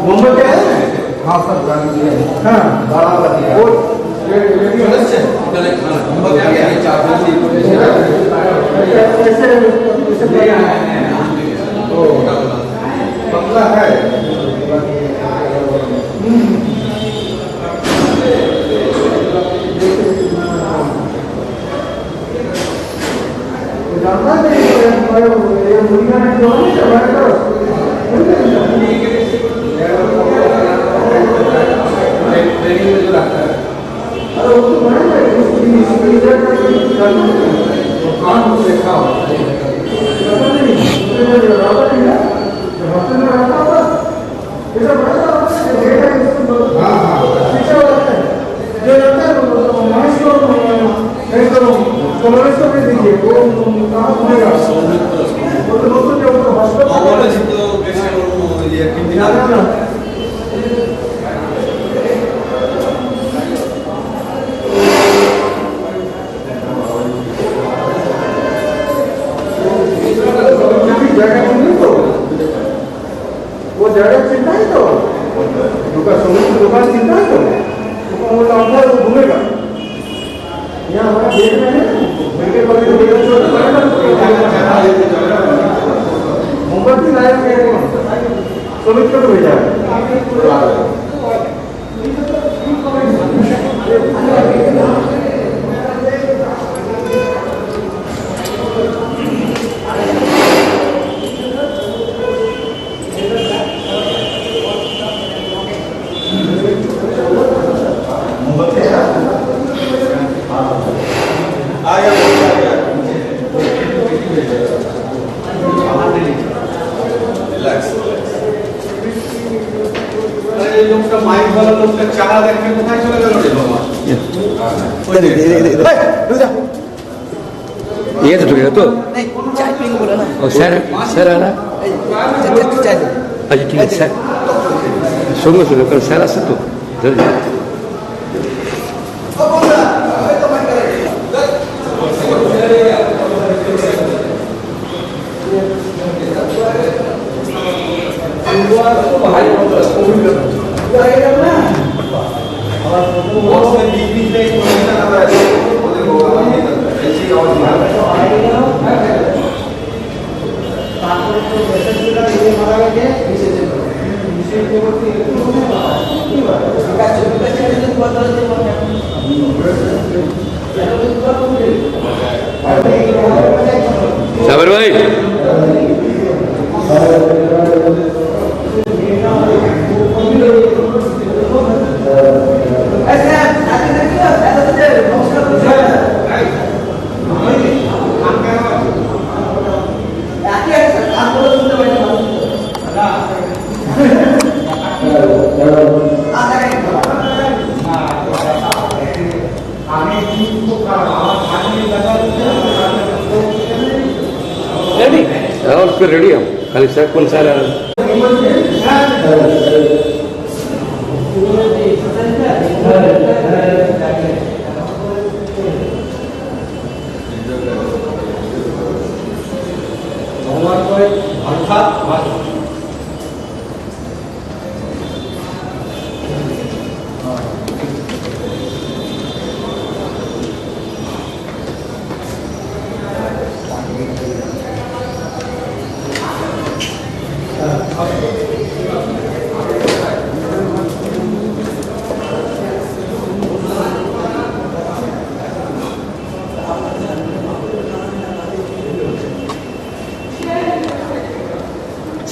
मोमबत्ती है हाँ सर हाँ वो ऐसे पतला है जानना नहीं ये दुनिया में जो है ट्रेनिंग में जो रखता है अरे वो तो बना है उसकी इधर का काम देखा हो पता नहीं उसने रहा नहीं है जब हफ्ते में रहता था ऐसा बड़ा हाँ हाँ पीछे वाला है जो रहता है महेश को नहीं तो कॉलेज को भी देखिए वो कहाँ घूमेगा वो तो दोस्तों जो हॉस्पिटल कॉलेज तो कैसे ये कितना वो जगह चिंता है तो दुकान चिंता है तो वो अंदर घूमेगा यहाँ हमारा देख रहे हैं मोमबत्ती लाया सुमित को भेजा ये तो ढुकेगा तो नहीं चाय पीएंगे बोला ना और सर सर आना चाय अच्छा ठीक है सर सुनो सुनो कल सर आ सकते जल्दी साबर भाई और फिर रेडी हम खाली सर कौन सा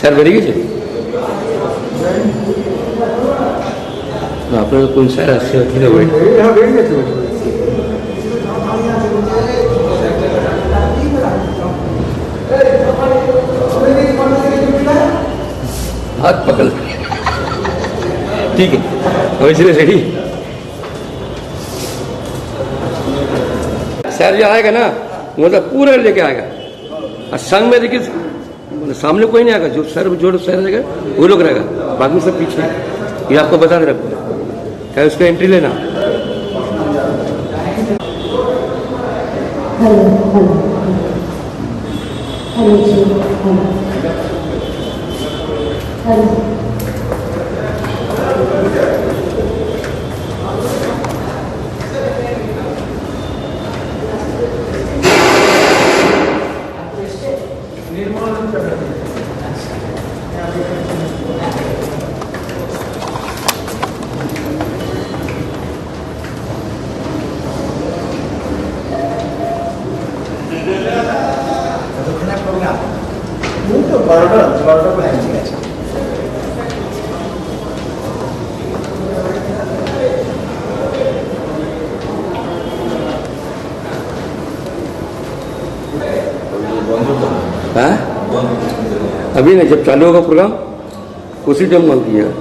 सर बेरी गए आपने कौन सा रास्ते अकेले बैठ यहाँ बैठ गए थे हाथ पकड़ ठीक है वैसे रेडी सर जो आएगा ना वो तो पूरा लेके आएगा और संग में देखिए सामने कोई नहीं आएगा जो सर रहेगा वो लोग रहेगा बाद में सब पीछे ये आपको बता दे रखो क्या उसका एंट्री लेना বারোটা প্ল্যান ঠিক আছে। हाँ अभी नहीं, जब चालू होगा प्रोग्राम उसी टाइम बंद कीजिएगा।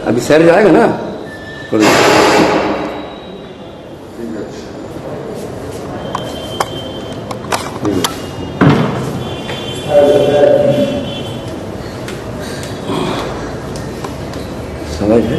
अभी शहर जाएगा ना समझ है।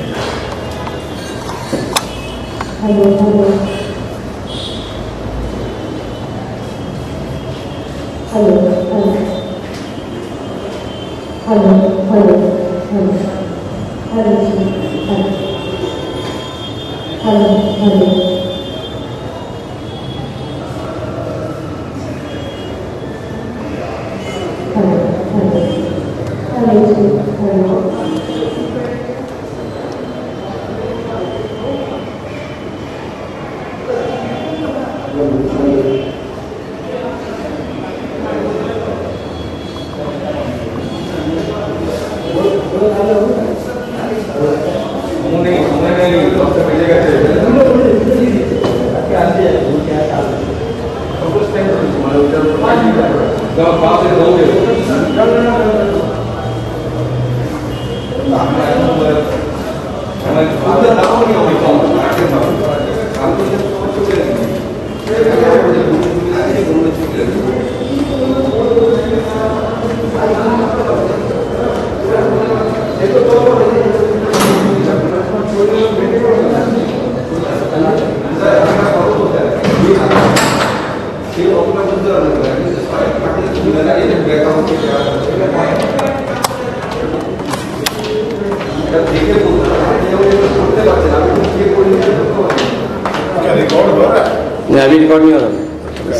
नहीं अभी रिकॉर्ड नहीं हो रहा,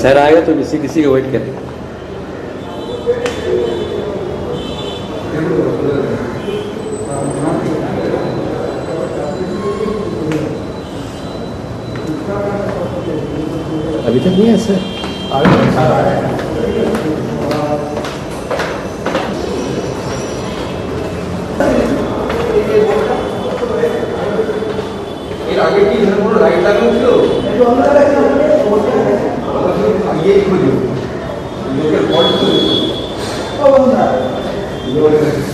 सर आएगा तो किसी का वेट करें। अभी तक नहीं है सर। आगे की राइट लागाনো ছিল ये খুঁজো লোকের ফল্ট ও বন্ধা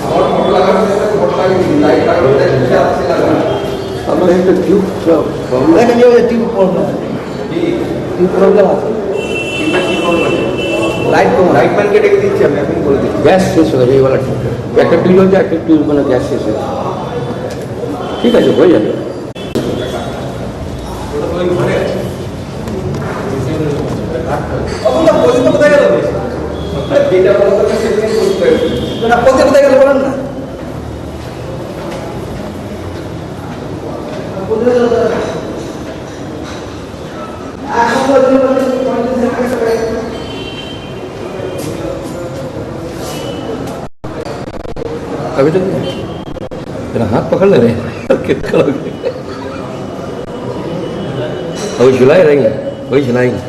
আমার ফটো লাগানো ফটো লাগিয়ে লাইট লাগানো দেখতে আসছে লাগানো আমরা একটা টিউব প্রবলেম দেখেন যে টিউব প্রবলেম টিউব প্রবলেম আছে কি করব লাইট ম্যান কেটে দিচ্ছি আমি এখন করে দিচ্ছি গ্যাস শেষ হয়ে যাবে এই वाला টিউব একটা টিউব হচ্ছে একটা টিউব মানে গ্যাস শেষ হয়ে যাবে। ঠিক আছে হয়ে যাবে। কোথায় গেল বলেন না। अभी तक नहीं तेरा हाथ पकड़ ले रहे हैं कितना वही झुलाए रहेंगे वही झुलाएंगे।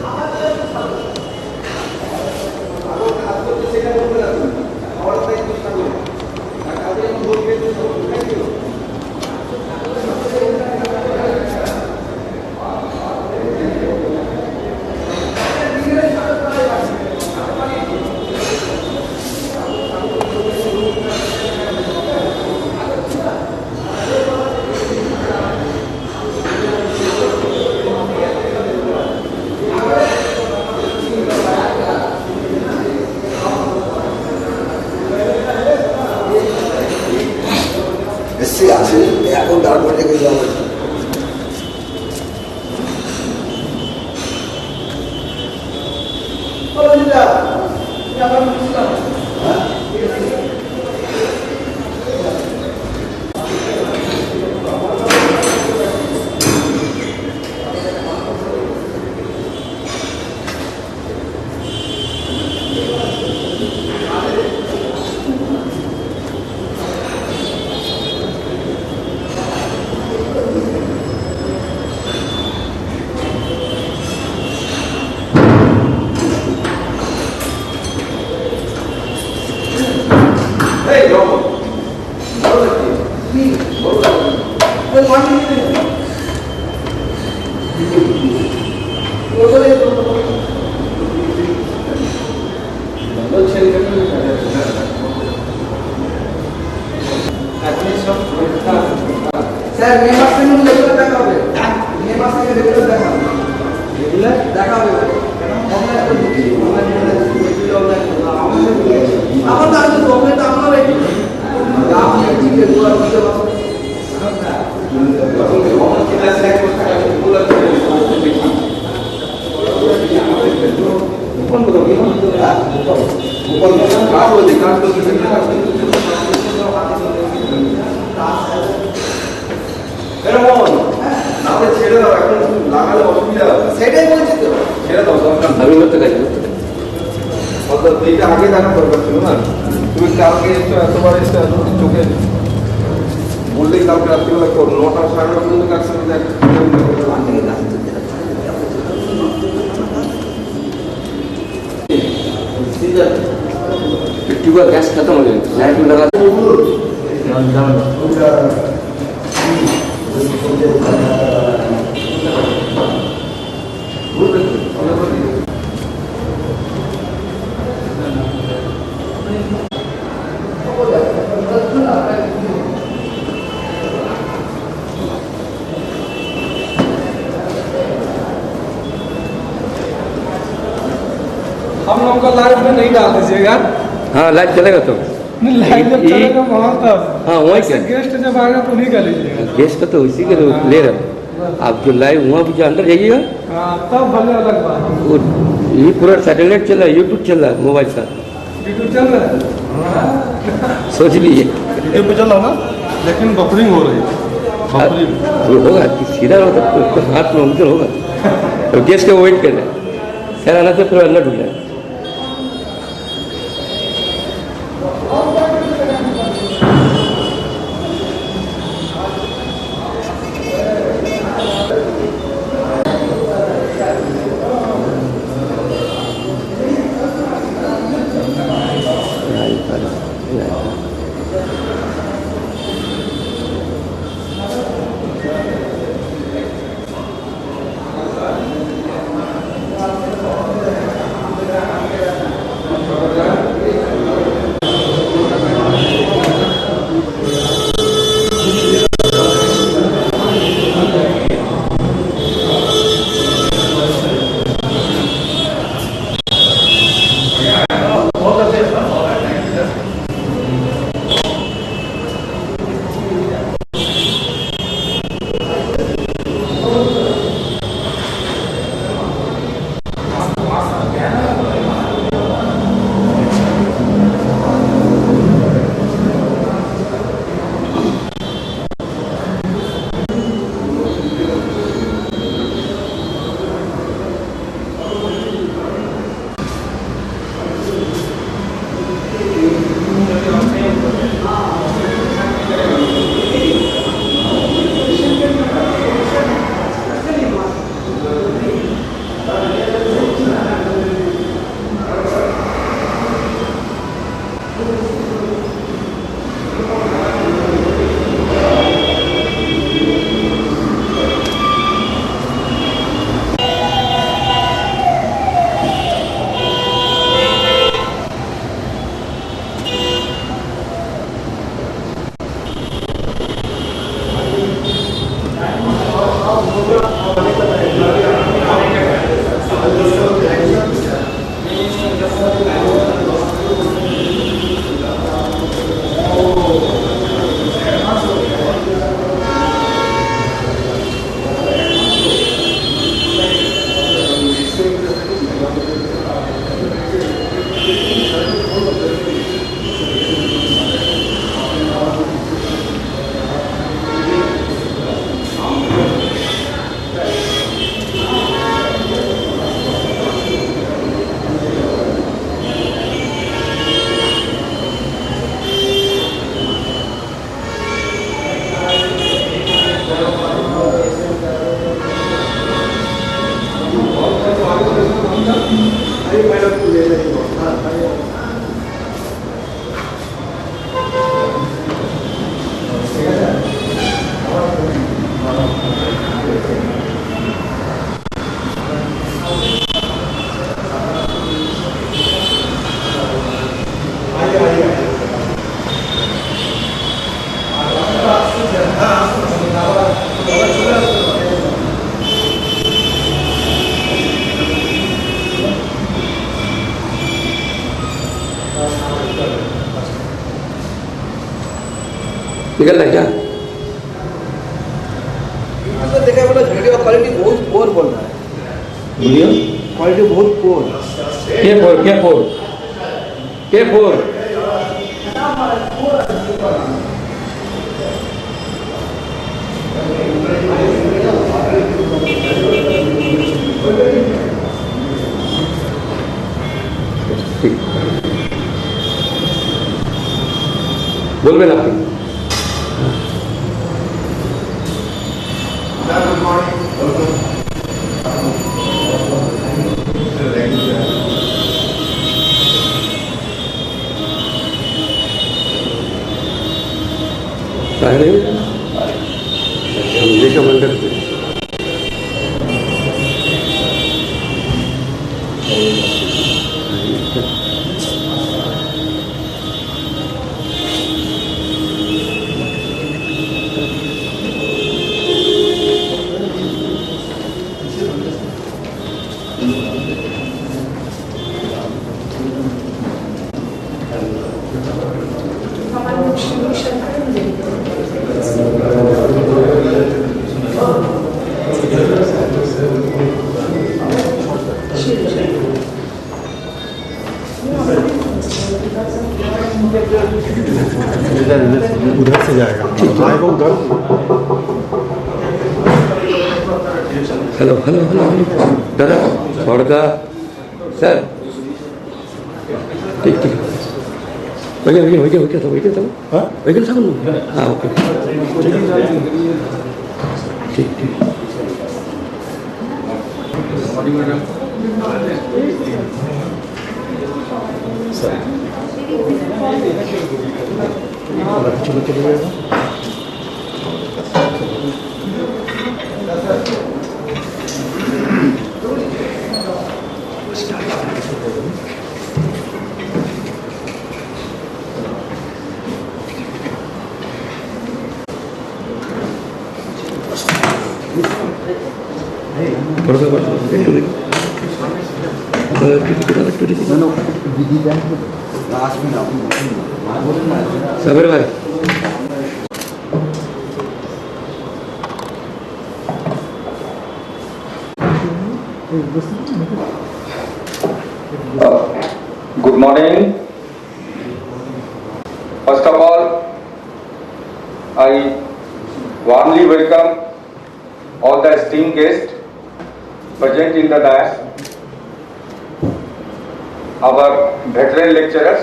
এসে আসে এখন তারপর থেকে যাবো স্যার মে মাসে কিন্তু লেকচার দেখা হবে, মে মাসে লেকচার দেখা হবে, দেখা হবে আমার তো আছে গভর্নমেন্ট আমার ছেড়ে দাও, এখন লাগালে অসুবিধা হবে। সেটাই বলছি তো, ছেড়ে দাও, দরকার আমি করতে গেছি অর্থাৎ এইটা আগে দেখা দরকার ছিল না। তুমি কালকে এসছো, এতবার এসছো, এত চোখে বললেই কালকে রাত্রিবেলা করো, 9টা 9:30 পর্যন্ত কাজ করে দেখ। ट्यूब का गैस खत्म हो जाएगा, लाइट में लगा हम लोग को लाइव में नहीं डाल दीजिएगा, हाँ लाइट चलेगा तो लाइव जब चलेगा वहाँ तब। हाँ वही ऐसे क्या गेस्ट जब आएगा तो नहीं कर लीजिएगा। गैस का तो इसी के ले रहा हूँ। आप जो लाइव वहाँ भी जो अंदर जाइएगा हाँ तब भले अलग बात है। वो ये पूरा सैटेलाइट चल रहा है, यूट्यूब चल रहा है मोबाइल का, यूट्यूब चल रहा है, सोच लीजिए वीडियो पे चल रहा ना, लेकिन बफरिंग हो रही है, बफरिंग। वो होगा कि सीधा होगा तो हाथ में उनके होगा तो गैस का वेट कर रहे हैं, खैर आना से फिर अंदर ढूंढना है। निकल रहा है क्या? यूट्यूब पर देखा बोला वीडियो क्वालिटी बहुत पोर बोल रहा है, वीडियो क्वालिटी बहुत पोर। के फोर ठीक बोल में आपकी देखा मंडल पे उधर से जाएगा, आएगा उधर। हेलो हेलो हेलो हेलो दादा बड़का सर ठीक ठीक वही था हाँ ओके ठीक ठीक साबिर भाई Good morning. First of all, I warmly welcome all the esteemed guests present in the dais, our veteran lecturers,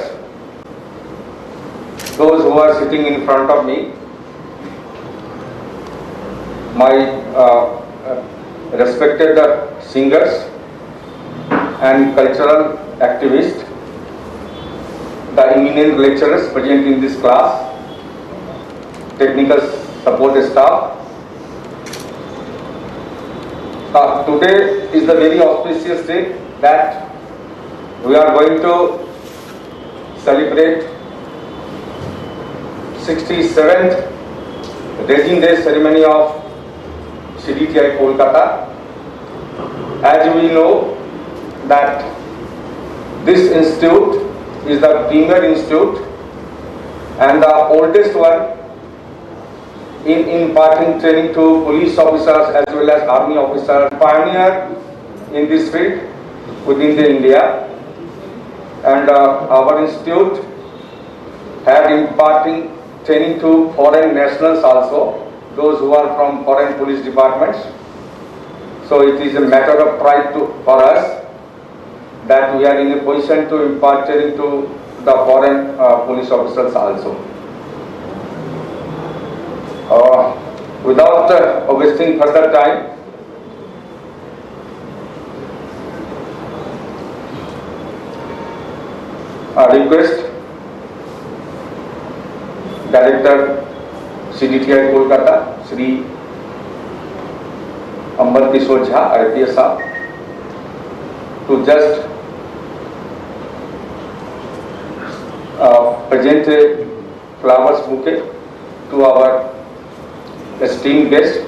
those who are sitting in front of me, my respected singers and cultural activists, the eminent lecturers present in this class, technical support staff. Today is the very auspicious day that we are going to celebrate 67th Raising Day ceremony of CDTI Kolkata. As we know that this institute is the premier institute and the oldest one in imparting training to police officers as well as army officers, pioneer in this field within the India. And our institute had imparting training to foreign nationals also, those who are from foreign police departments. So it is a matter of pride for us that we are in a position to impart training to the foreign police officers also. Without wasting further time, I request Director CDTI Kolkata, Shri Ambar Kishore Jha, IPS साहब, to just present a flowers bouquet to our esteemed guest.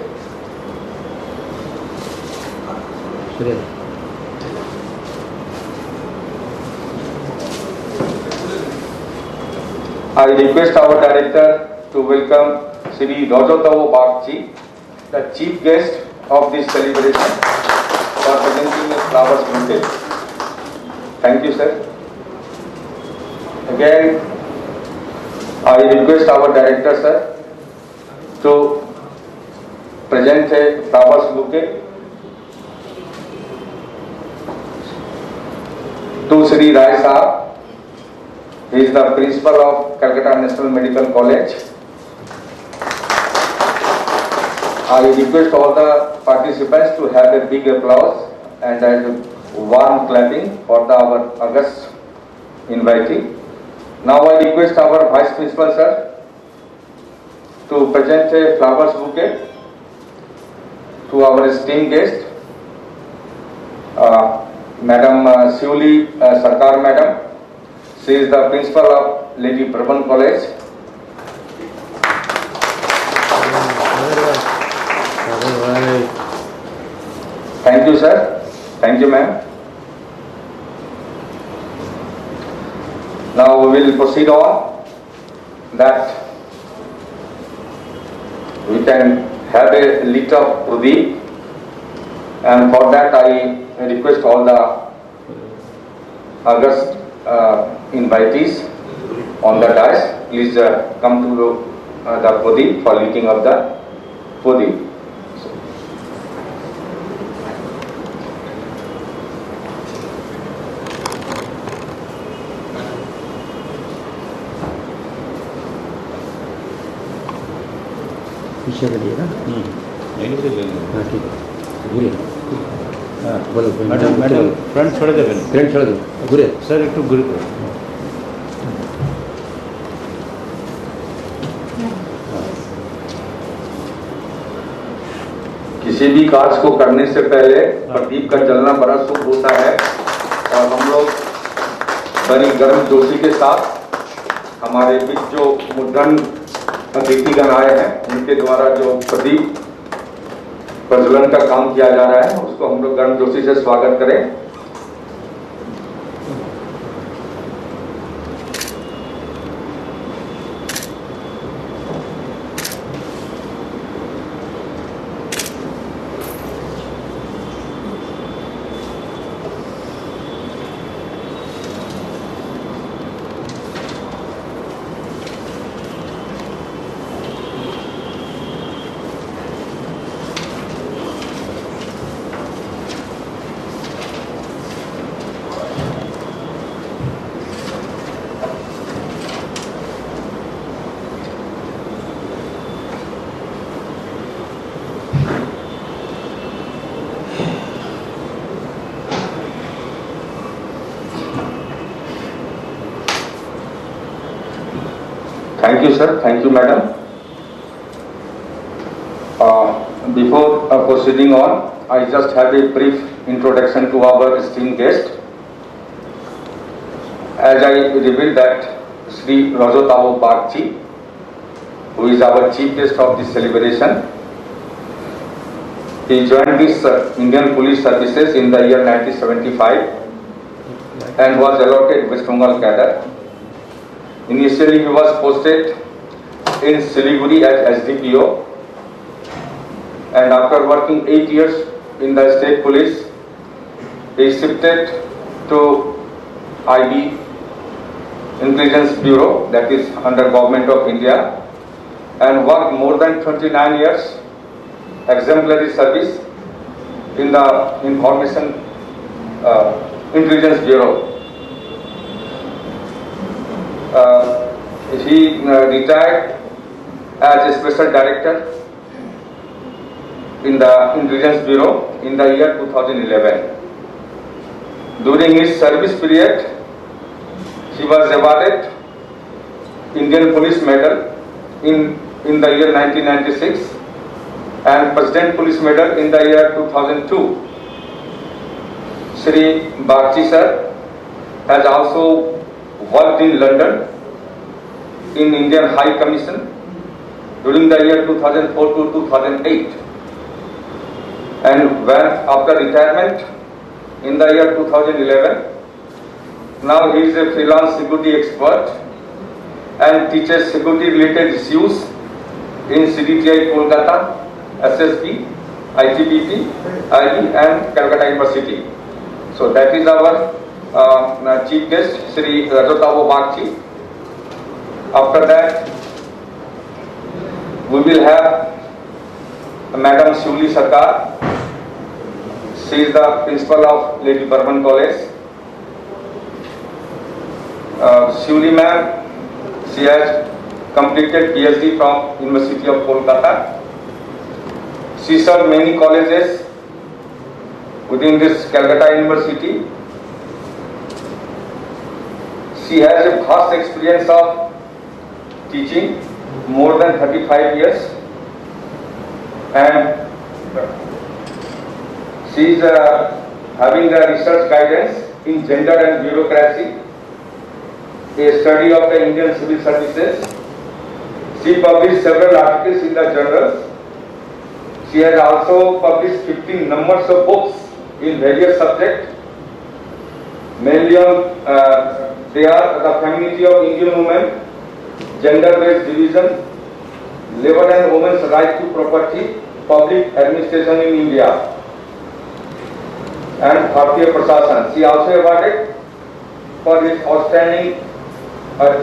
I request our director to welcome Shri Rajotavo Bagchi, the chief guest of this celebration, for presenting his flowers bouquet. Thank you, sir. Again, I request our director, sir, to present a flowers bouquet to Shri Rai Sahab. He is the principal of Kolkata National Medical College. I request all the participants to have a big applause and a warm clapping for our August invitee. Now I request our Vice Principal, sir, to present a flowers bouquet to our esteemed guest, Madam Siuli Sarkar Madam. She is the principal of Lady Brahman College. Thank you, sir. Thank you, ma'am. Now we will proceed on that we can have a lit up pradeep, and for that I request all the August invitees on the dais, please come to the pradeep for lighting of the pradeep. पीछे का लिए ना यहीं से ले लो। हाँ ठीक है घूरे हाँ बोलो मैडम मैडम फ्रंट छोड़ दे फ्रेंड छोड़ दो घूरे सर एक तो गुरु को किसी भी कार्य को करने से पहले प्रदीप का जलना बड़ा शुभ होता है और हम लोग बड़ी गर्म जोशी के साथ हमारे बीच जो मुद्दन अतिथिगण आए हैं उनके द्वारा जो प्रदीप प्रज्वलन का काम किया जा रहा है उसको हम लोग गर्म जोशी से स्वागत करें। Thank you, sir. Thank you, madam. Before proceeding on, I just have a brief introduction to our esteemed guest. As I revealed that Sri Rajotavo Bagchi, who is our chief guest of this celebration, he joined this Indian Police Services in the year 1975 and was allotted West Bengal cadre. Initially, he was posted in Siliguri as SDPO, and after working 8 years in the state police, he shifted to IB, Intelligence Bureau, that is under Government of India, and worked more than 29 years exemplary service in the Information Intelligence Bureau. He retired as a special director in the Intelligence Bureau in the year 2011. During his service period, he was awarded Indian Police Medal in the year 1996 and President Police Medal in the year 2002. Shri Bagchi sir has also worked in London in Indian High Commission during the year 2004 to 2008, and when after retirement in the year 2011, now he is a freelance security expert and teaches security related issues in CDTI Kolkata, SSP, ITBP, IB and Calcutta University. So that is our chief guest, Sri Rajatabo Bagchi. After that, we will have Madam Shuli Sarkar. She is the principal of Lady Burman College. Shuli ma'am, she has completed PhD from University of Kolkata. She served many colleges within this Calcutta University. She has a vast experience of teaching, more than 35 years, and she is having the research guidance in gender and bureaucracy, a study of the Indian civil services. She published several articles in the journals. She has also published 15 numbers of books in various subjects, mainly on they are the femininity of Indian women, gender-based division, labor and women's right to property, public administration in India, and Bharatiya Prashasan. She also awarded for his outstanding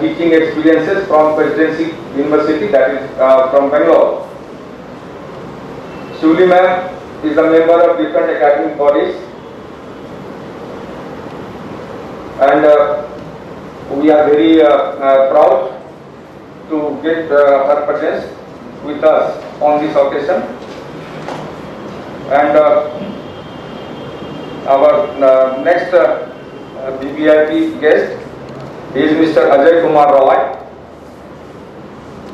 teaching experiences from Presidency University, that is from Bangalore. Shuli ma'am is a member of different academic bodies, and we are very proud to get her presence with us on this occasion. And our next BBIP guest is Mr. Ajay Kumar Roy.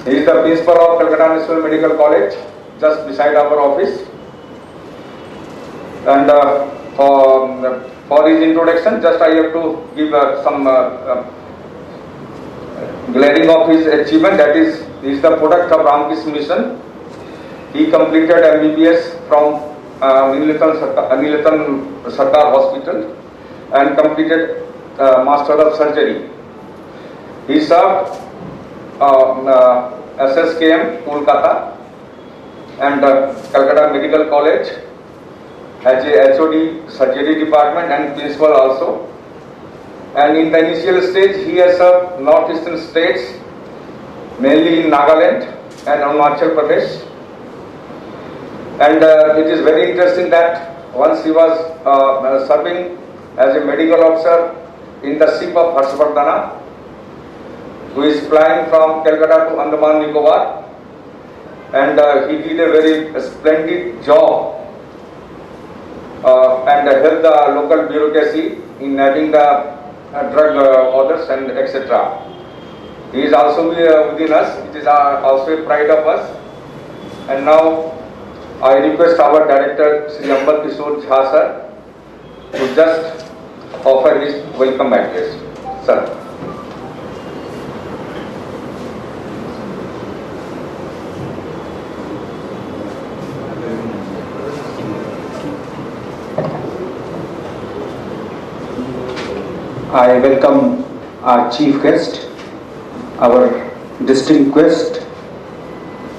He is the principal of Kolkata National Medical College, just beside our office. And for his introduction, just I have to give some glaring of his achievement. That is, he is the product of Ramakrishna Mission. He completed MBBS from Nilatan Sarkar Hospital and completed Master of Surgery. He served SSKM Kolkata and Calcutta Medical College as a HOD Surgery Department and Principal also. And in the initial stage, he has served northeastern states, mainly in Nagaland and Arunachal Pradesh. And it is very interesting that once he was serving as a medical officer in the ship of Harshvardhana, who is flying from Calcutta to Andaman Nicobar, and he did a very splendid job and helped the local bureaucracy in nabbing the drug orders and etc. He is also within us. It is also a pride of us. And now I request our director, Sri Ambal Kishore Jha sir, to just offer his welcome address. Sir. I welcome our chief guest, our distinguished guest,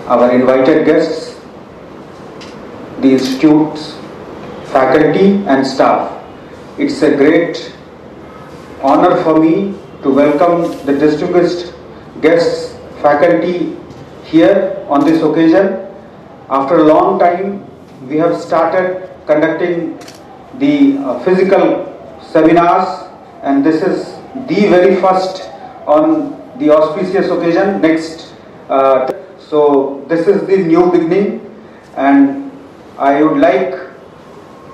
our invited guests, the institute's faculty and staff. It's a great honor for me to welcome the distinguished guests, faculty here on this occasion. After a long time, we have started conducting the physical seminars, and this is the very first on the auspicious occasion next. So this is the new beginning, and I would like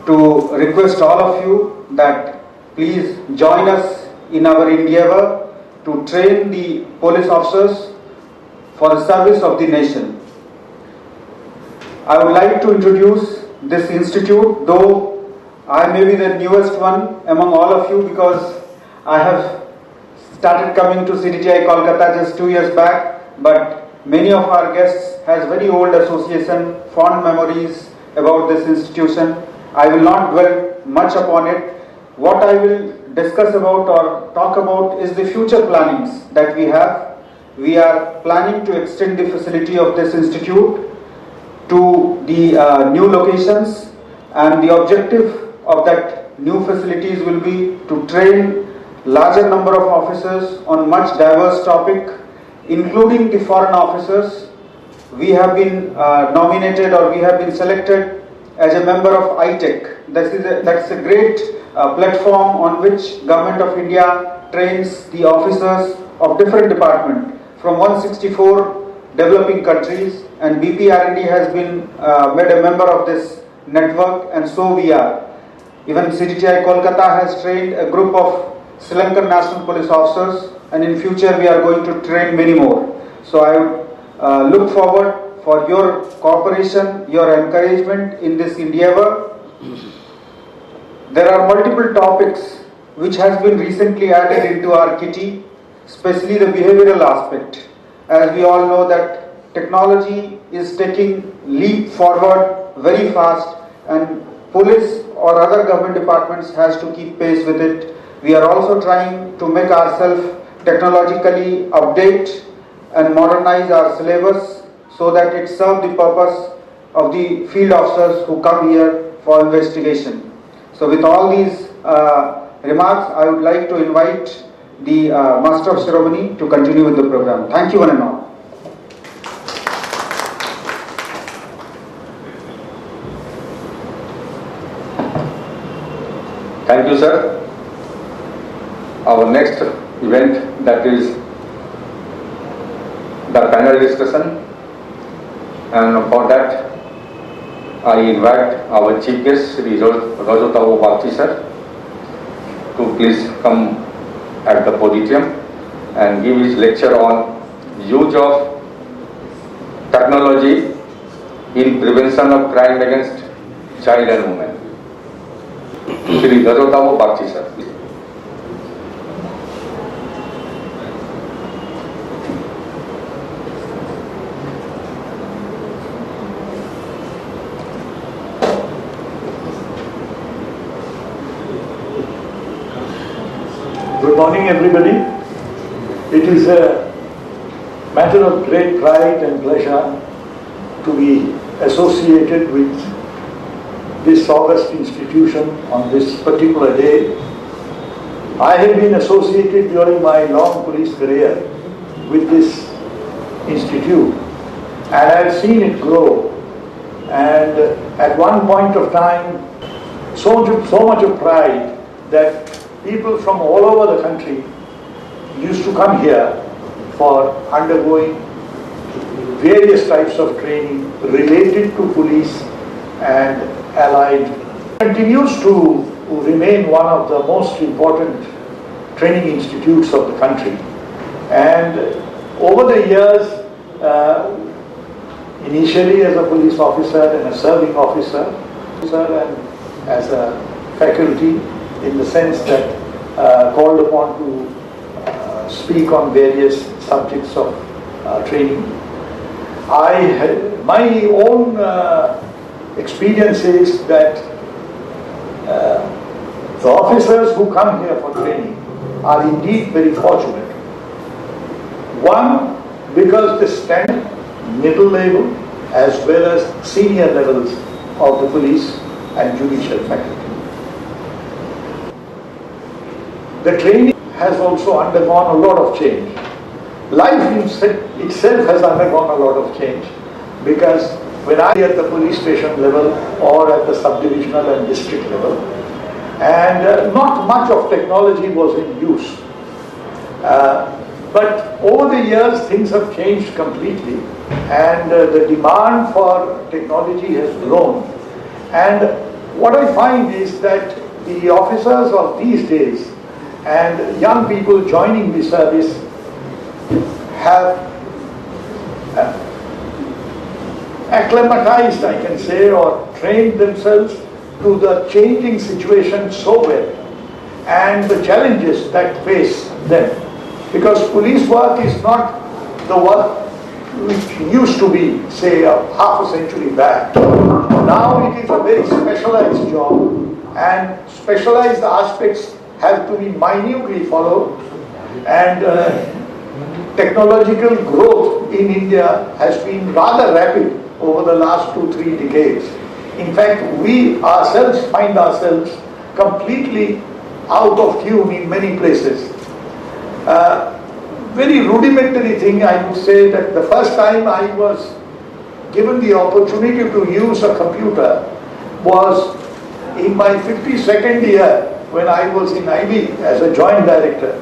to request all of you that please join us in our endeavor to train the police officers for the service of the nation. I would like to introduce this institute, though I may be the newest one among all of you because I have started coming to CDTI Kolkata just 2 years back, but many of our guests has very old association, fond memories about this institution. I will not dwell much upon it. What I will discuss about or talk about is the future plannings that we have we are planning to extend the facility of this institute to the new locations, and the objective of that new facilities will be to train larger number of officers on much diverse topic, including the foreign officers. We have been nominated, or we have been selected as a member of ITEC. That's a great platform on which Government of India trains the officers of different departments from 164 developing countries, and BPR&D has been made a member of this network, and so we are. Even CDTI Kolkata has trained a group of Sri Lankan National Police officers, and in future we are going to train many more. So I would look forward for your cooperation, your encouragement in this endeavor. There are multiple topics which has been recently added into our kitty, especially the behavioral aspect. As we all know that technology is taking leap forward very fast, and police or other government departments has to keep pace with it. We are also trying to make ourselves technologically update and modernize our syllabus so that it serves the purpose of the field officers who come here for investigation. So with all these remarks, I would like to invite the Master of Ceremony to continue with the program. Thank you one and all. Thank you, sir. Our next event, that is the panel discussion, and for that I invite our chief guest, Sri Rajotavu Bakshi sir, to please come at the podium and give his lecture on use of technology in prevention of crime against child and women. Sri Rajotavu Bakshi sir. Good morning, everybody. It is a matter of great pride and pleasure to be associated with this august institution on this particular day. I have been associated during my long police career with this institute, and I have seen it grow, and at one point of time so much of pride that people from all over the country used to come here for undergoing various types of training related to police and allied. Continues to remain one of the most important training institutes of the country. And over the years, initially as a police officer and a serving officer, and as a faculty, in the sense that called upon to speak on various subjects of training. My own experience is that the officers who come here for training are indeed very fortunate. One, because they stand middle level as well as senior levels of the police and judicial faculty. The training has also undergone a lot of change. Life itself has undergone a lot of change, because when I at the police station level or at the subdivisional and district level, and not much of technology was in use. But over the years things have changed completely, and the demand for technology has grown. And what I find is that the officers of these days and young people joining the service have acclimatized, I can say, or trained themselves to the changing situation so well, and the challenges that face them. Because police work is not the work which used to be, say, half a century back. Now it is a very specialized job, and specialized aspects have to be minutely followed, and technological growth in India has been rather rapid over the last 2-3 decades. In fact, we ourselves find ourselves completely out of tune in many places. Very rudimentary thing, I would say that the first time I was given the opportunity to use a computer was in my 52nd year when I was in IB as a joint director.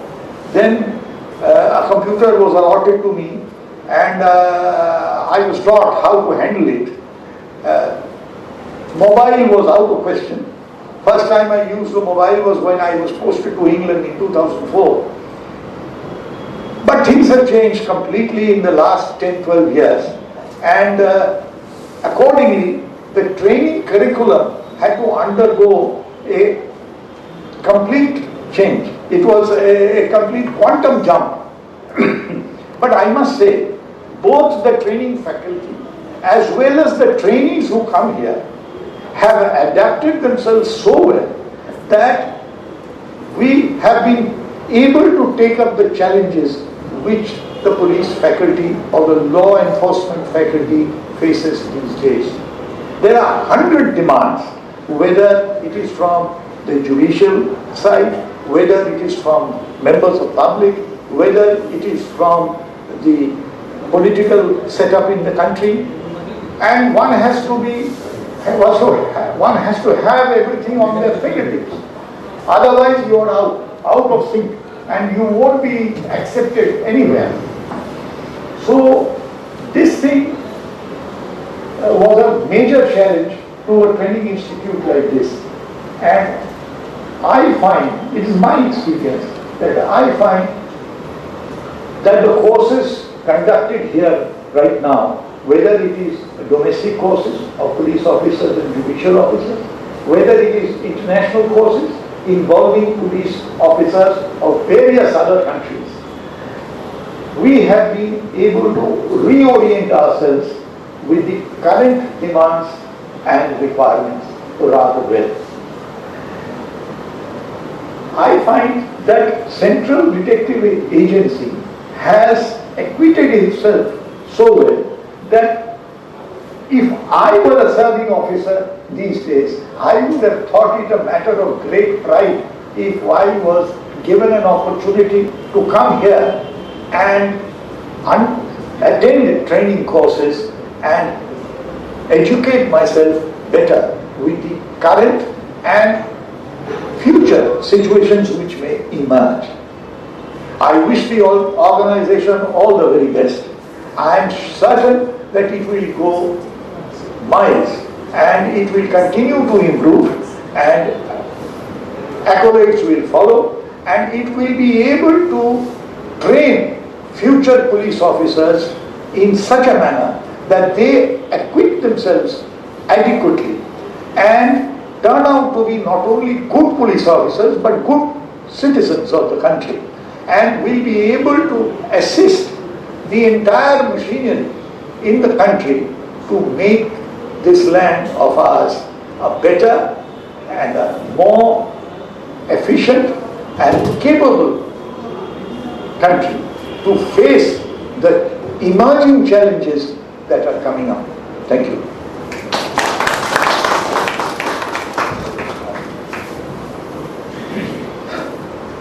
Then a computer was allotted to me and I was taught how to handle it. Mobile was out of question. First time I used the mobile was when I was posted to England in 2004. But things have changed completely in the last 10-12 years, and accordingly the training curriculum had to undergo a complete change. It was a complete quantum jump. But I must say, both the training faculty as well as the trainees who come here have adapted themselves so well that we have been able to take up the challenges which the police faculty or the law enforcement faculty faces these days. There are 100 demands, whether it is from the judicial side, whether it is from members of public, whether it is from the political setup in the country, and one has to have everything on their fingertips. Otherwise you are out of sync and you won't be accepted anywhere. So this thing was a major challenge to a training institute like this. And I find, it is my experience, that I find that the courses conducted here right now, whether it is domestic courses of police officers and judicial officers, whether it is international courses involving police officers of various other countries, we have been able to reorient ourselves with the current demands and requirements rather well. I find that Central Detective Agency has acquitted itself so well that if I were a serving officer these days, I would have thought it a matter of great pride if I was given an opportunity to come here and attend training courses and educate myself better with the current and future situations which may emerge. I wish the organization all the very best. I am certain that it will go miles and it will continue to improve and accolades will follow and it will be able to train future police officers in such a manner that they acquit themselves adequately and turn out to be not only good police officers but good citizens of the country and will be able to assist the entire machinery in the country to make this land of ours a better and a more efficient and capable country to face the emerging challenges that are coming up. Thank you.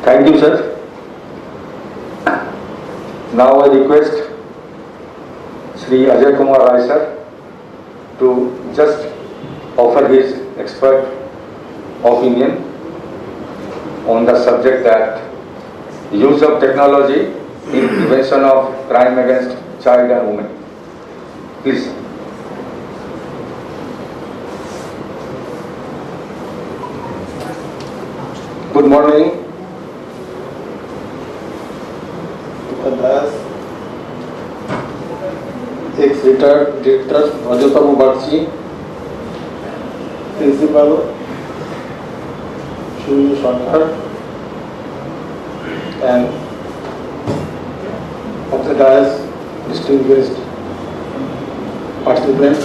Thank you, sir. Now I request Sri Ajay Kumar Rai sir to just offer his expert opinion on the subject that use of technology in prevention of crime against child and women. Please. Good morning. ex-retired director Rajata Mukherjee, principal Shuri Shankar, and of the dais, distinguished participants.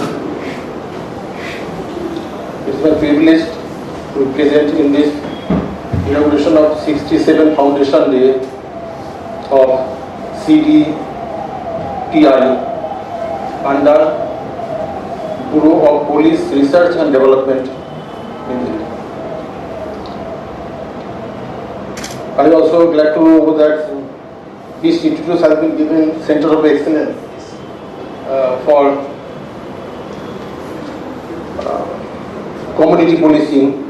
It is my privilege to present in this inauguration of 67th Foundation Day of CDTI under Bureau of Police Research and Development in Delhi. I am also glad to know that this institute has been given Center of Excellence for community policing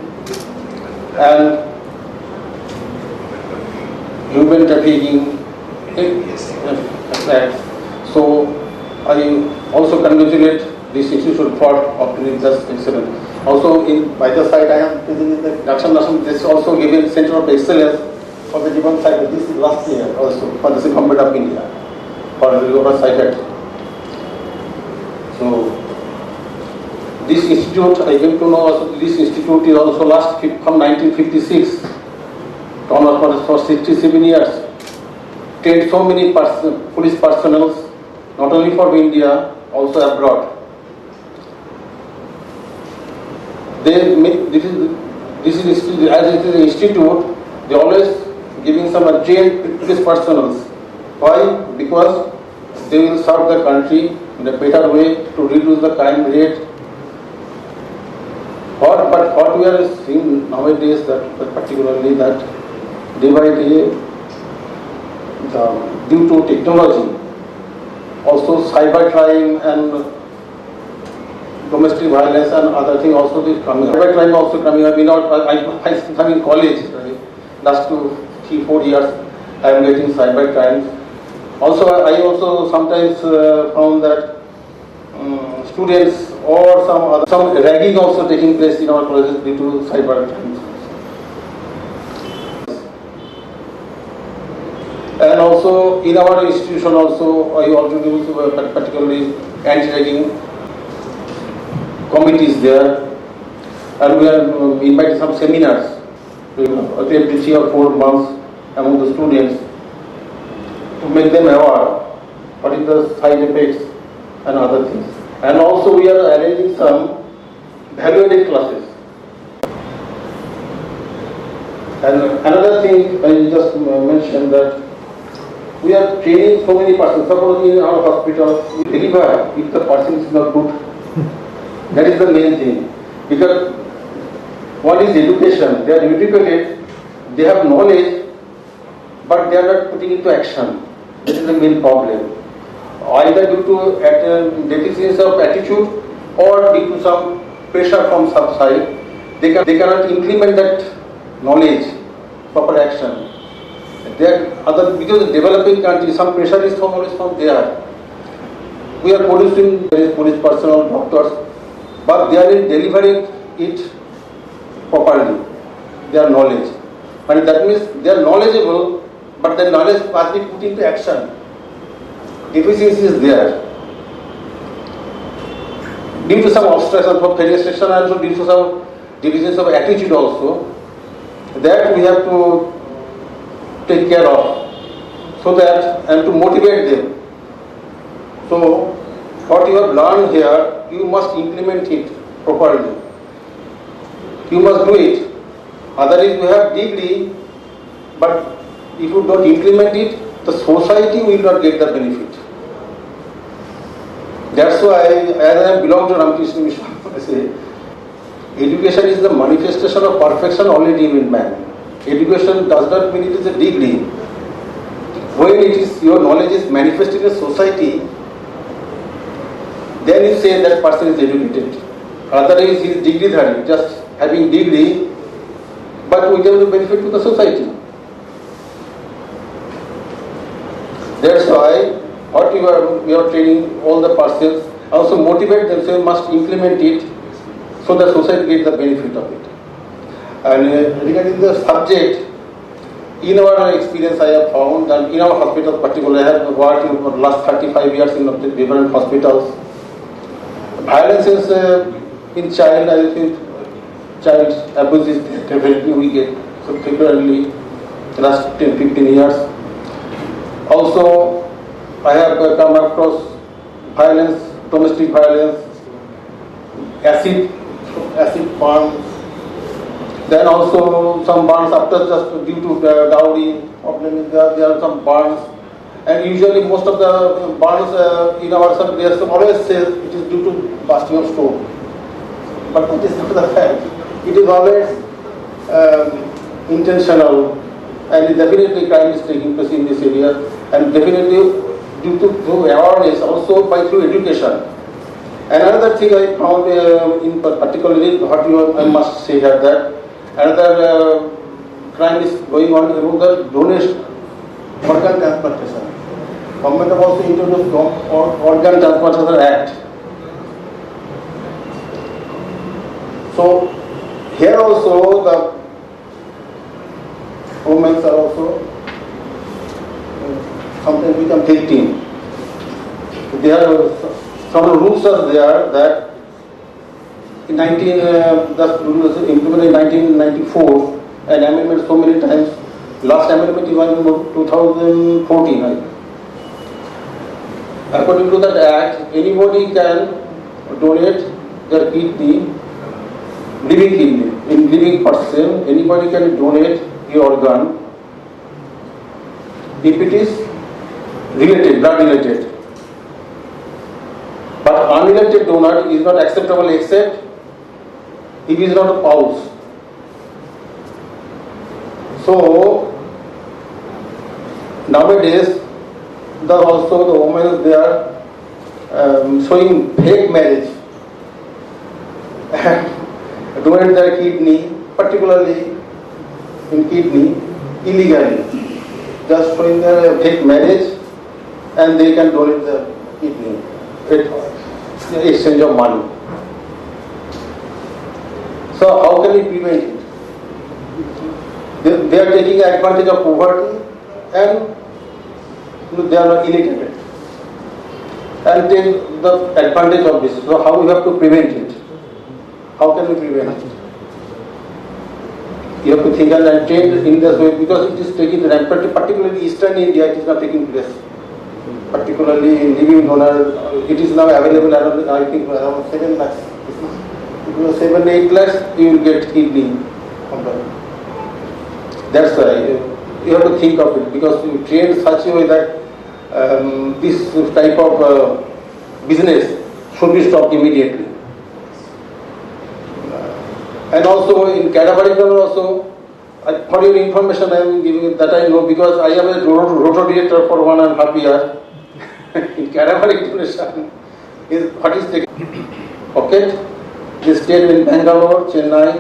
and human trafficking acts. So I also congratulate this institution for obtaining this excellence. Also, by the side, I am presenting the Dakshan. This is also given Center of Excellence for the given side. This is last year also for the Government of India for the oversight. So this institute, I came to know also, this institute is also last from 1956, for 67 years, trained so many police personnel, not only for India, also abroad. This is as it is an institute, they always giving some trained police personnel. Why? Because they will serve the country in a better way to reduce the crime rate. But what we are seeing nowadays, that particularly that day by day, due to technology, also cybercrime and domestic violence and other things also is coming up. Cybercrime also coming up. I'm in college, right? Last 3-4 years I am getting cybercrime. Also, I also sometimes found that students or some ragging also taking place in our colleges due to cybercrime. And also in our institution also, I also do particularly anti-ragging committees there, and we are inviting some seminars every 3 or 4 months among the students to make them aware what is the side effects and other things. And also we are arranging some value-added classes. And another thing I just mentioned that we are training so many persons. Suppose in our hospital, we deliver if the person is not good. That is the main thing. Because one is education. They are educated, they have knowledge, but they are not putting into action. That is the main problem. Either due to deficiency of attitude or due to some pressure from some side, they cannot implement that knowledge, proper action. Because the developing country, some pressure is always from there. We are producing police personnel, doctors, but they are delivering it properly, their knowledge. And that means they are knowledgeable, but the knowledge must be put into action. Deficiency is there. Due to some obstruction from penetration and due to some deficiency of attitude also, that we have to take care of, so that and to motivate them. So what you have learned here, you must implement it properly. You must do it. Otherwise you have degree, but if you don't implement it, the society will not get the benefit. That's why, as I belong to Ramakrishna Mission, I say, education is the manifestation of perfection already in man. Education does not mean it is a degree. When it is your knowledge is manifested in a society, then you say that person is educated. Otherwise he is degree-dhari, just having degree, but we give the benefit to the society. That's why what we are training all the persons, also motivate themselves, must implement it, so the society gets the benefit of it. And regarding the subject, in our experience I have found that in our hospitals particularly, I have worked for the last 35 years in different hospitals. Violence is in child, I think child abuse is definitely we get, so frequently last 10-15 years. Also I have come across violence, domestic violence, acid burns. Then also some burns after just due to dowry problem, there are some burns, And usually most of the burns in our sub, they always say it is due to busting of stone. But that is not the fact. It is always intentional, and definitely crime is taking place in this area, and definitely due to through awareness, also by through education. Another thing I found in particularly what I must say here that another crime is going on about the donation, organ transplantation. Government have also introduced Organ Transplantation Act. So here also the women are also sometimes become victim. There are some rules are there that in the rule was implemented in 1994 and amendment so many times. Last amendment was in 2014. Right? According to that act, anybody can donate their kidney, living kidney, in living person, anybody can donate the organ if it is related, blood related. But unrelated donor is not acceptable except if he is not a spouse. So nowadays, also the women they are showing fake marriage and donate their kidney, particularly in kidney, illegally. Just showing their fake marriage and they can donate the kidney in exchange of money. So how can we prevent it? They are taking advantage of poverty and they are not illiterate and take the advantage of this. So how we have to prevent it? How can we prevent it? You have to think and train in this way because it is taking rampant, particularly Eastern India, it is not taking place. Particularly in living donor, it is now available around, I think, around 7 lakhs. If you have 7-8 lakhs, you will get kidney. That's why you have to think of it because you train such a way that this type of business should be stopped immediately. And also in cadaver also, for your information I am giving that I know because I am a roto director for 1.5 years. In cadaver donation is what is taken. Okay, they stayed in Bangalore, Chennai,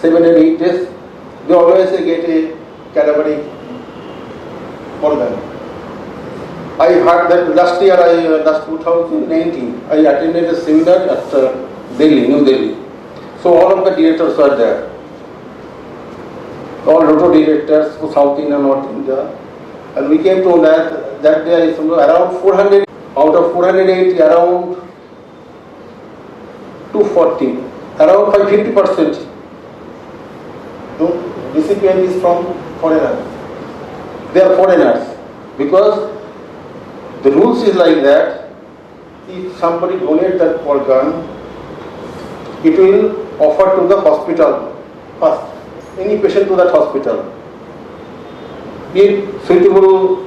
7 and 8 days. They always get a cadaveric organ. I heard that last year, last 2019, I attended a seminar at Delhi, New Delhi. So all of the directors were there. All roto directors for South India, North India. And we came to know that there is around 400, out of 480, around 240, around 50%. Recipient is from foreigners. They are foreigners because the rules is like that. If somebody donates that organ, it will offer to the hospital first. Any patient to that hospital. If suitable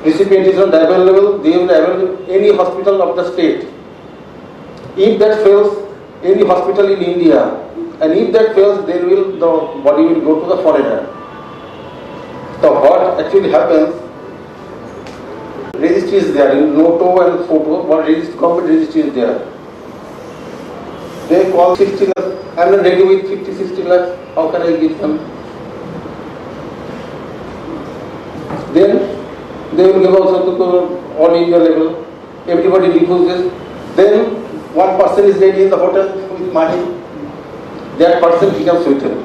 recipient is not available, they will available any hospital of the state. If that fails, any hospital in India. And if that fails, then the body will go to the foreigner. So what actually happens, registry is there, in noto and photo, what government registry is there. They call 60 lakhs, I am not ready with 50-60 lakhs, how can I give them? Then they will give also to all India level, everybody refuses. Then one person is ready in the hotel with money. That person becomes suitable.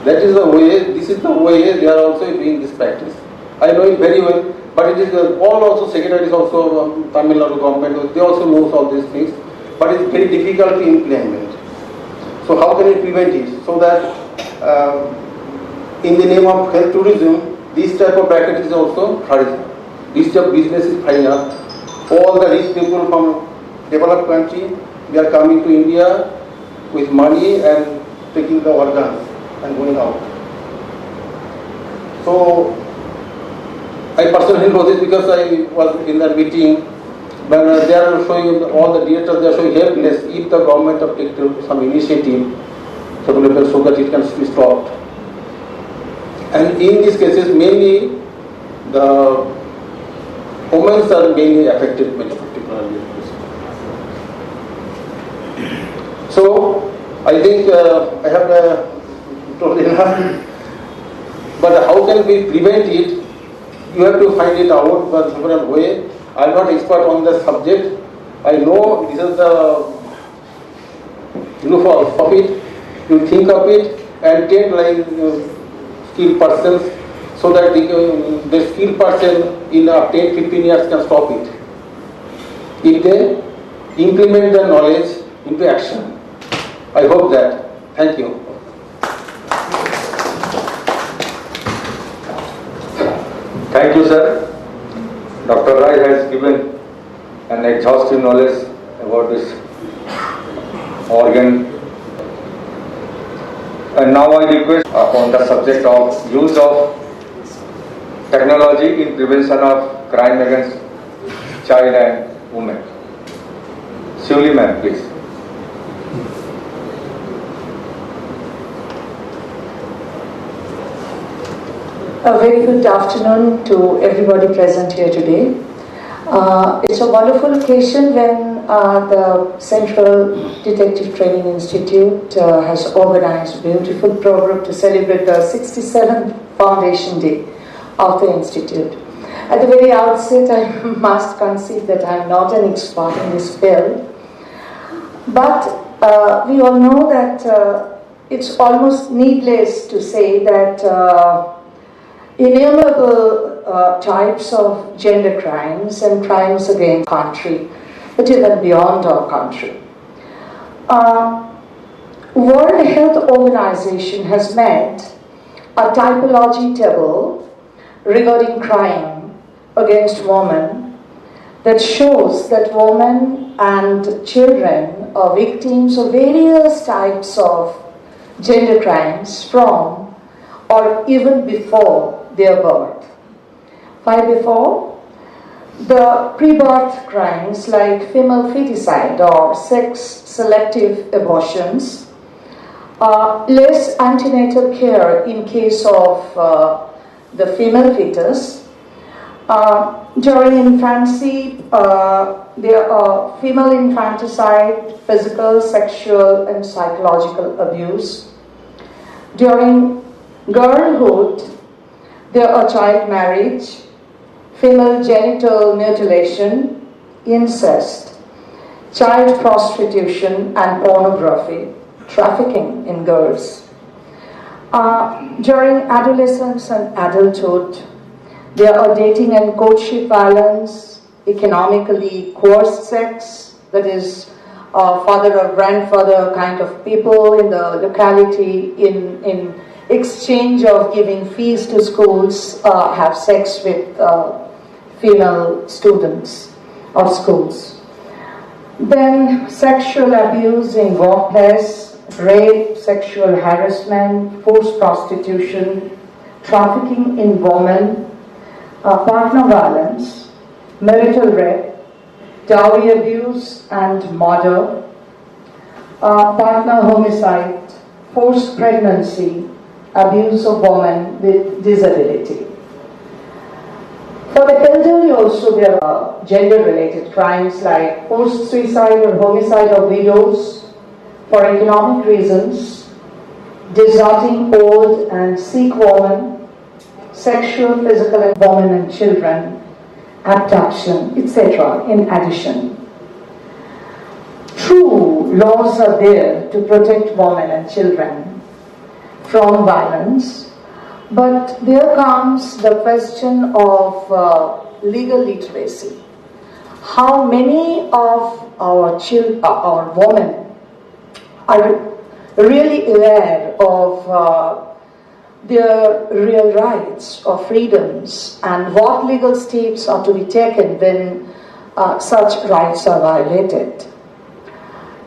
That is the way, this is the way they are also doing this practice. I know it very well, but it is all also secretaries also, Tamil Nadu government, they also know all these things, but it's very difficult to implement. So how can we prevent it? So that in the name of health tourism, this type of practice is also flourishing. This type of business is flying up. All the rich people from developed country, they are coming to India with money and taking the organs and going out. So I personally know this because I was in that meeting. When they are showing, all the directors, they are showing helpless if the government have taken some initiative so that it can be stopped. And in these cases, mainly the women are mainly affected particularly. So I think I have told enough. But how can we prevent it? You have to find it out by different way. I am not expert on the subject. I know this is the look of it. You think of it and take like skilled persons so that the skilled person in 10-15 years can stop it. If they implement the knowledge into action. I hope that. Thank you. Thank you, sir. Dr. Rai has given an exhaustive knowledge about this organ. And now I request on the subject of use of technology in prevention of crime against child and women. Shivli ma'am, please. A very good afternoon to everybody present here today. It's a wonderful occasion when the Central Detective Training Institute has organized a beautiful program to celebrate the 67th Foundation Day of the Institute. At the very outset, I must concede that I'm not an expert in this field, but we all know that it's almost needless to say that innumerable types of gender crimes and crimes against country, but even beyond our country. World Health Organization has made a typology table regarding crime against women that shows that women and children are victims of various types of gender crimes from or even before their birth. Why before? The pre-birth crimes like female feticide or sex-selective abortions, less antenatal care in case of the female fetus. During infancy, there are female infanticide, physical, sexual, and psychological abuse. During girlhood, there are child marriage, female genital mutilation, incest, child prostitution and pornography, trafficking in girls. During adolescence and adulthood, there are dating and courtship violence, economically coerced sex, that is father or grandfather kind of people in the locality in exchange of giving fees to schools, have sex with female students of schools. Then sexual abuse in workplace, rape, sexual harassment, forced prostitution, trafficking in women, partner violence, marital rape, dowry abuse and murder, partner homicide, forced pregnancy, abuse of women with disability. For the elderly also there are gender-related crimes like forced suicide or homicide of widows for economic reasons, deserting old and sick women, sexual, physical and women and children, abduction, etc. in addition. True, laws are there to protect women and children from violence, but there comes the question of legal literacy. How many of our children, our women, are really aware of their real rights or freedoms and what legal steps are to be taken when such rights are violated?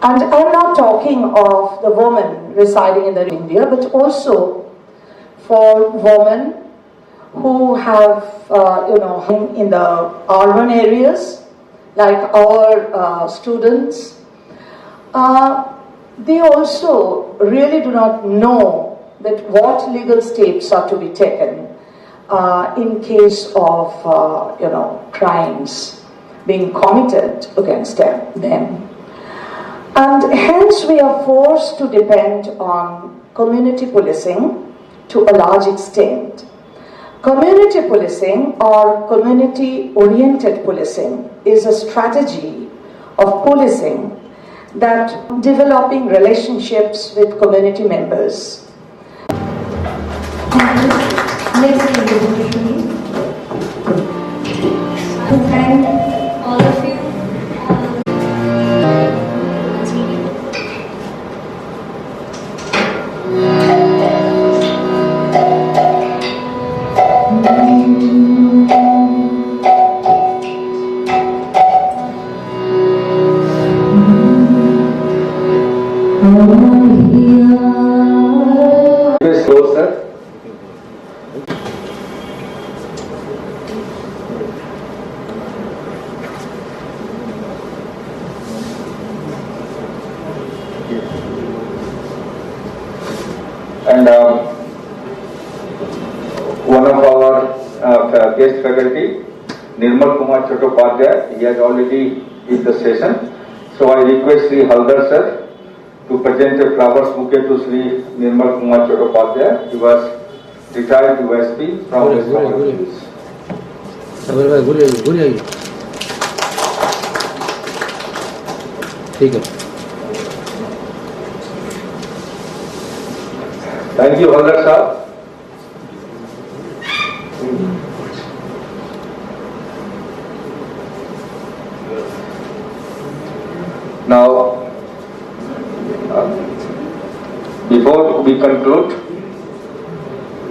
And I'm not talking of the women residing in India, but also for women who have, in the urban areas, like our students, they also really do not know that what legal steps are to be taken in case of, crimes being committed against them. And hence we are forced to depend on community policing to a large extent. Community policing or community-oriented policing is a strategy of policing that developing relationships with community members. Next individually, to thank all of you. Please go, sir. And one of our guest faculty, Nirmal Kumar Chattopadhyay, he has already in the session. So I request Sri Haldar sir to present a flowers bouquet to Sri Nirmal Kumar Chattopadhyay. He was retired USP from West Bengal Police. ठीक है. Thank you, Haldar sir. Now, before we conclude,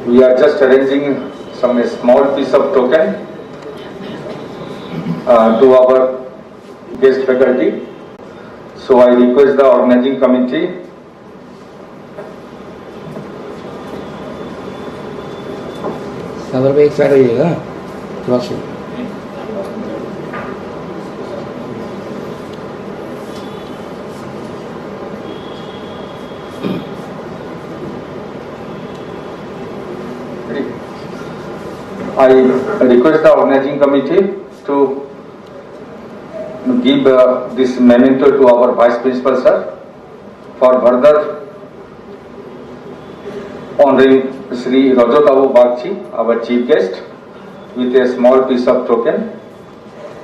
we are just arranging some small piece of token to our guest faculty. So I request the organizing committee सागर पे एक side रहिएगा cross में. I request the organizing committee to give this memento to our Vice Principal sir for further honoring Sri Rajotabu Bagchi, our chief guest, with a small piece of token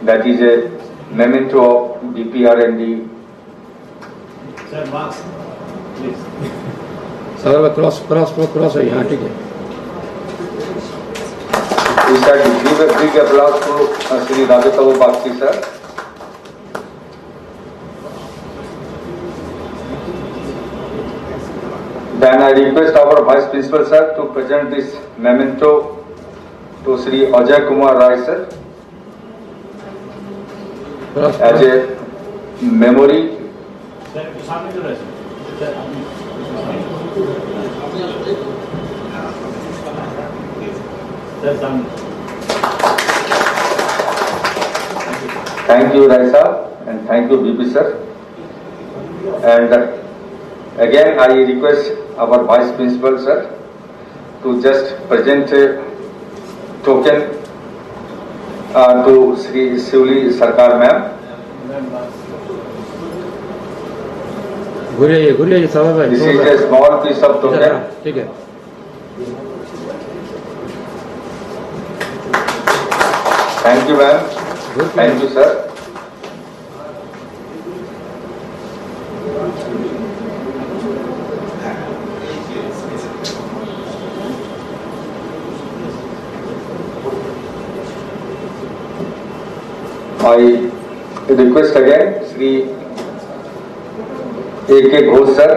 that is a memento of DPR and the. Sir, marks, please. सागर पे cross है यहाँ. ठीक है. We shall give a big applause to Sri Rajotabu Bagchi sir. Then I request our Vice Principal sir to present this memento to Sri Ajay Kumar Rai sir as a memory. Sir, सामने जो रहे sir. Sir, सामने. Thank you Rai sir and thank you BP sir. And again I request our Vice Principal sir to just present a token to Sri Sivli Sarkar ma'am. घुरिए सागर भाई. This is a small piece of token. ठीक है. Thank you ma'am. Thank you sir. I request again Sri A.K. Ghosh sir.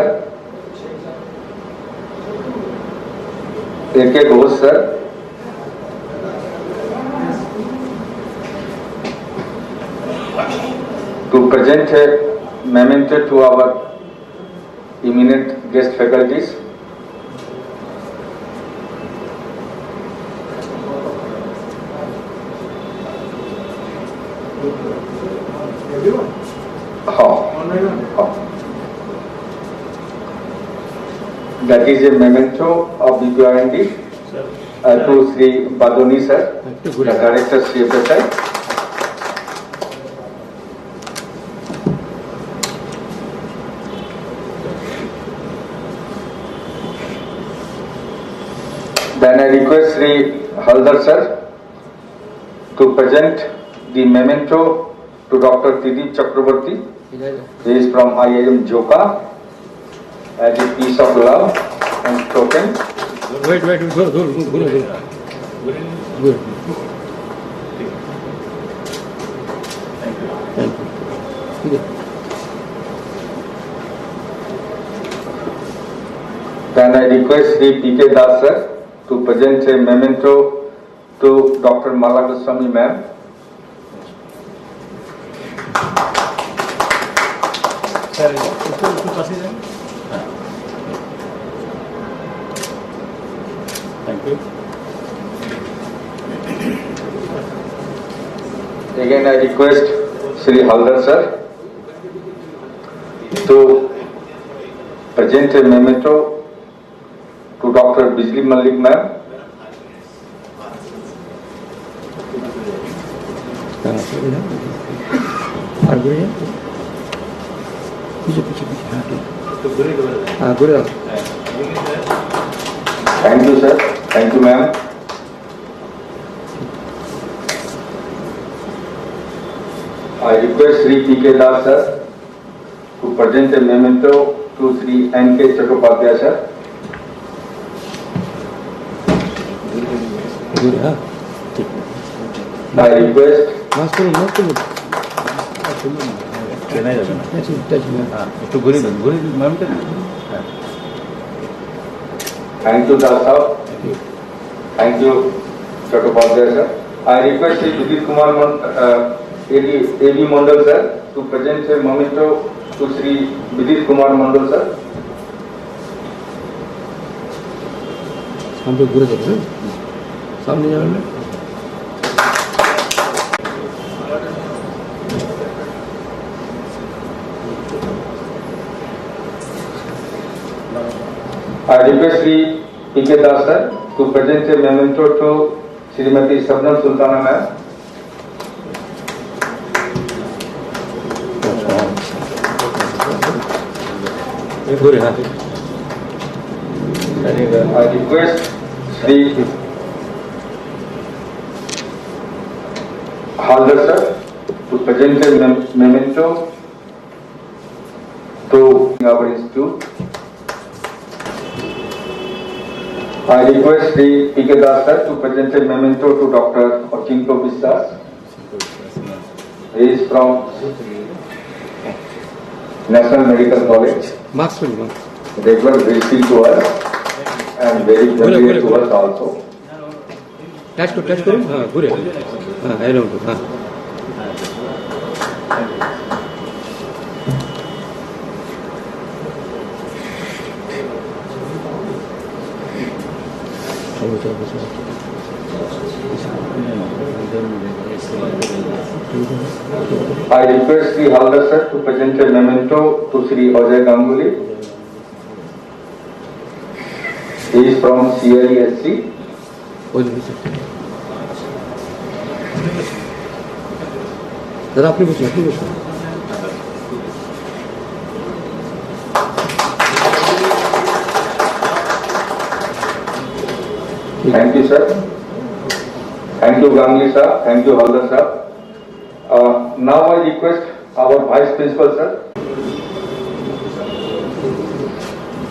A.K. Ghosh sir to present a memento to our eminent guest faculties. Everyone? How? Online only? That is a memento of BPRND to Sri Badoni sir, the director CFSI. Then I request Sri Haldar sir to present the memento to Dr. Tidip Chakraborty. He is from IIM Joka as a piece of love and token. Wait, go. Thank you. Then I request Sri P.K. Das sir to present a memento to Dr. Mala Goswami ma'am. Thank you. Again I request Sri Haldar sir to present a memento to Dr. Bijli Malik ma'am. Thank you sir. Thank you ma'am. I request Sri P.K. Das sir to present a memento to Sri N.K. Chattopadhyay sir. I request Thank you Das sir. Thank you Chattopadhyay sir. I request Sri Vidit Kumar A.B. Mondal sir to present a memento to Sri Vidit Kumar Mondal sir. सामने जाना I request Sri P.K. Das sir to present a memento to Srimati Sabnam Sultana ma'am. I request Sri Haldar sir to present a memento to our institute. I request Sri P.K. Das sir to present a memento to Dr. Ochinko Biswas. He is from National Medical College. Regular visiting to us and very familiar to us also. Touch karo. Good. I don't know. I request Sri Haldar sir to present a memento to Sri Ajay Ganguly. He is from CISC. Thank you, sir. Thank you, Ganguly sir. Thank you, Haldar sir. Now I request our Vice Principal sir.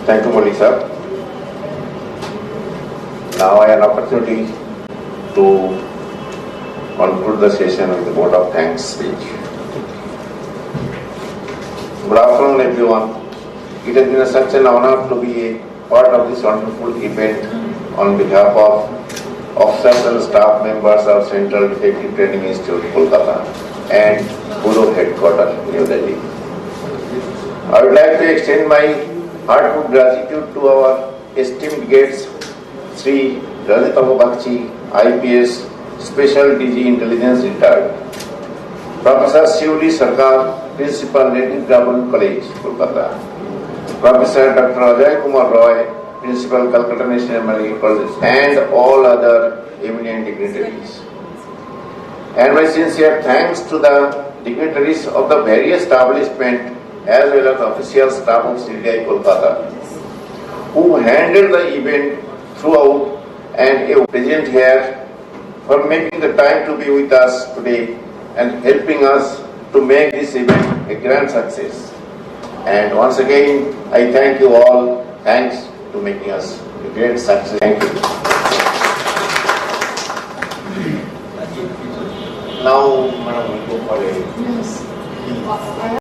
Thank you, Malik sir. Now I have an opportunity to conclude the session with a vote of thanks speech. Good afternoon, everyone. It has been such an honor to be a part of this wonderful event on behalf of officers and staff members of Central Detective Training Institute, Kolkata, and Bureau Headquarters, New Delhi. I would like to extend my heartfelt gratitude to our esteemed guests, Sri Radhika Bakchi, IPS, Special DG Intelligence Retired, Professor Shivli Sarkar, Principal, Native Government College, Kolkata. Professor Dr. Ajay Kumar Roy, Principal, Kolkata National Medical College, and all other eminent dignitaries. And my sincere thanks to the dignitaries of the various establishments as well as official staff of CDI Kolkata, who handled the event throughout and are present here for making the time to be with us today and helping us to make this event a grand success. And once again, I thank you all. Thanks to making us a great success. Thank you. Now, Madam, we go for a... Yes.